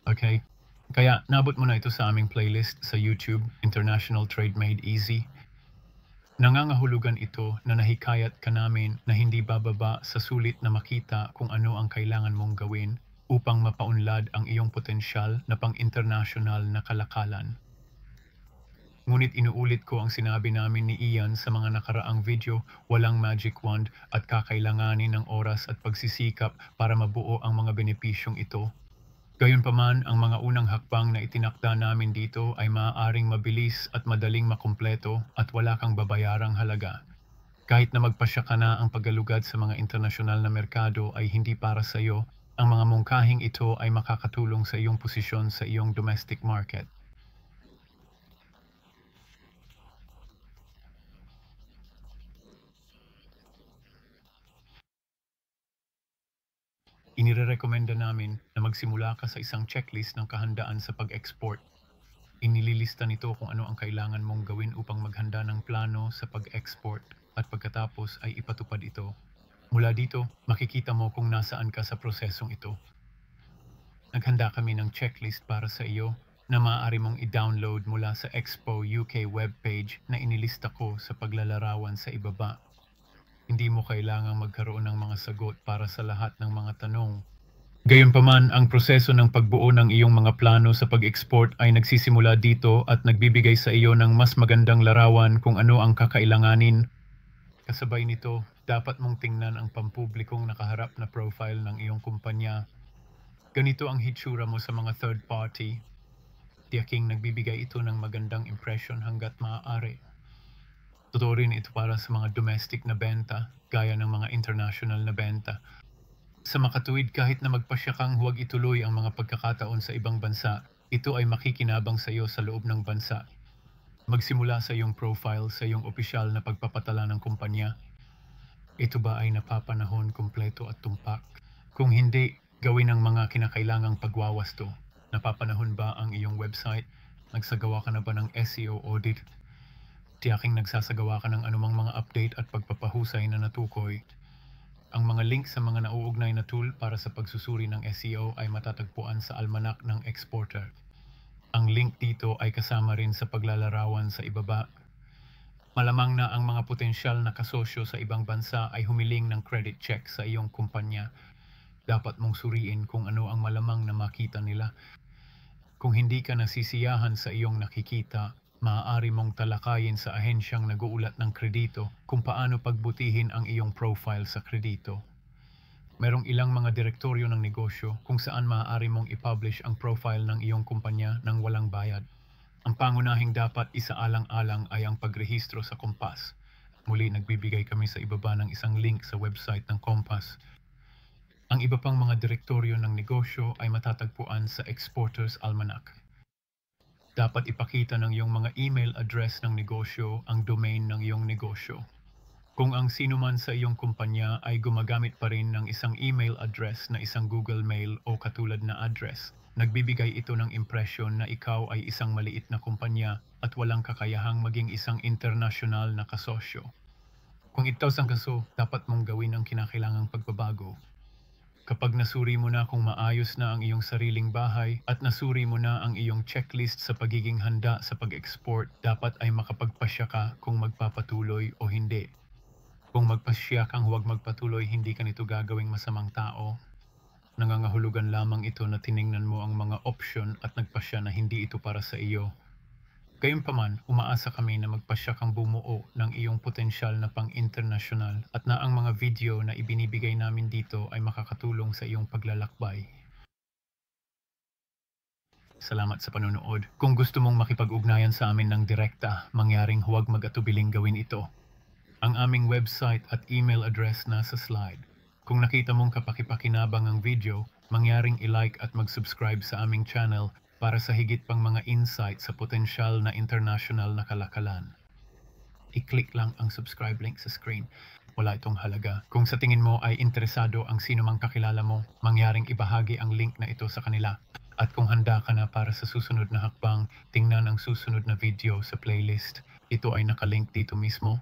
Okay? Kaya nabot mo na ito sa aming playlist sa YouTube, International Trade Made Easy. Nangangahulugan ito na nahikayat ka namin na hindi bababa sa sulit na makita kung ano ang kailangan mong gawin upang mapaunlad ang iyong potensyal na pang-international na kalakalan. Ngunit inuulit ko ang sinabi namin ni Ian sa mga nakaraang video, walang magic wand at kakailanganin ng oras at pagsisikap para mabuo ang mga benepisyong ito. Gayunpaman, ang mga unang hakbang na itinakda namin dito ay maaaring mabilis at madaling makumpleto at wala kang babayarang halaga. Kahit na magpasya ka na, ang paggalugad sa mga internasyonal na merkado ay hindi para sa iyo, ang mga mungkahing ito ay makakatulong sa iyong posisyon sa iyong domestic market. Inirerekomenda namin na magsimula ka sa isang checklist ng kahandaan sa pag-export. Inililista nito kung ano ang kailangan mong gawin upang maghanda ng plano sa pag-export at pagkatapos ay ipatupad ito. Mula dito, makikita mo kung nasaan ka sa prosesong ito. Naghanda kami ng checklist para sa iyo na maaari mong i-download mula sa Expo UK webpage na inilista ko sa paglalarawan sa ibaba. Hindi mo kailangang magkaroon ng mga sagot para sa lahat ng mga tanong. Gayunpaman, ang proseso ng pagbuo ng iyong mga plano sa pag-export ay nagsisimula dito at nagbibigay sa iyo ng mas magandang larawan kung ano ang kakailanganin. Kasabay nito, dapat mong tingnan ang pampublikong nakaharap na profile ng iyong kumpanya. Ganito ang hitsura mo sa mga third party. Tiyaking nagbibigay ito ng magandang impression hanggat maaari. Totoo rin ito para sa mga domestic na benta, gaya ng mga international na benta. Sa makatuwid, kahit na magpasya kang huwag ituloy ang mga pagkakataon sa ibang bansa, ito ay makikinabang sa iyo sa loob ng bansa. Magsimula sa iyong profile sa iyong opisyal na pagpapatala ng kumpanya. Ito ba ay napapanahon, kumpleto at tumpak? Kung hindi, gawin ang mga kinakailangang pagwawasto. Napapanahon ba ang iyong website? Nagsagawa ka na ba ng SEO audit? Tiyaking nagsasagawa ka ng anumang mga update at pagpapahusay na natukoy. Ang mga link sa mga nauugnay na tool para sa pagsusuri ng SEO ay matatagpuan sa almanak ng exporter. Ang link dito ay kasama rin sa paglalarawan sa ibaba. Malamang na ang mga potensyal na kasosyo sa ibang bansa ay humiling ng credit check sa iyong kumpanya. Dapat mong suriin kung ano ang malamang na makita nila. Kung hindi ka nasisiyahan sa iyong nakikita, maaari mong talakayin sa ahensyang nag-uulat ng kredito kung paano pagbutihin ang iyong profile sa kredito. Merong ilang mga direktoryo ng negosyo kung saan maaari mong i-publish ang profile ng iyong kumpanya nang walang bayad. Ang pangunahing dapat isaalang-alang ay ang pagrehistro sa Compass. Muli, nagbibigay kami sa ibaba ng isang link sa website ng Compass. Ang iba pang mga direktoryo ng negosyo ay matatagpuan sa Exporters Almanac. Dapat ipakita ng iyong mga email address ng negosyo ang domain ng iyong negosyo. Kung ang sino man sa iyong kumpanya ay gumagamit pa rin ng isang email address na isang Google Mail o katulad na address, nagbibigay ito ng impresyon na ikaw ay isang maliit na kumpanya at walang kakayahang maging isang internasyonal na kasosyo. Kung ito ang kaso, dapat mong gawin ang kinakailangang pagbabago. Kapag nasuri mo na kung maayos na ang iyong sariling bahay at nasuri mo na ang iyong checklist sa pagiging handa sa pag-export, dapat ay makapagpasya ka kung magpapatuloy o hindi. Kung magpasya kang huwag magpatuloy, hindi ka nito gagawing masamang tao. Nangangahulugan lamang ito na tiningnan mo ang mga opsyon at nagpasya na hindi ito para sa iyo. Gayunpaman, umaasa kami na magpasya kang bumuo ng iyong potensyal na pang-internasyonal at na ang mga video na ibinibigay namin dito ay makakatulong sa iyong paglalakbay. Salamat sa panonood. Kung gusto mong makipag-ugnayan sa amin ng direkta, mangyaring huwag mag-atubiling gawin ito. Ang aming website at email address nasa slide. Kung nakita mong kapakipakinabang ang video, mangyaring i-like at mag-subscribe sa aming channel para sa higit pang mga insight sa potensyal na international na kalakalan. I-click lang ang subscribe link sa screen. Wala itong halaga. Kung sa tingin mo ay interesado ang sino mang kakilala mo, mangyaring ibahagi ang link na ito sa kanila. At kung handa ka na para sa susunod na hakbang, tingnan ang susunod na video sa playlist. Ito ay nakalink dito mismo.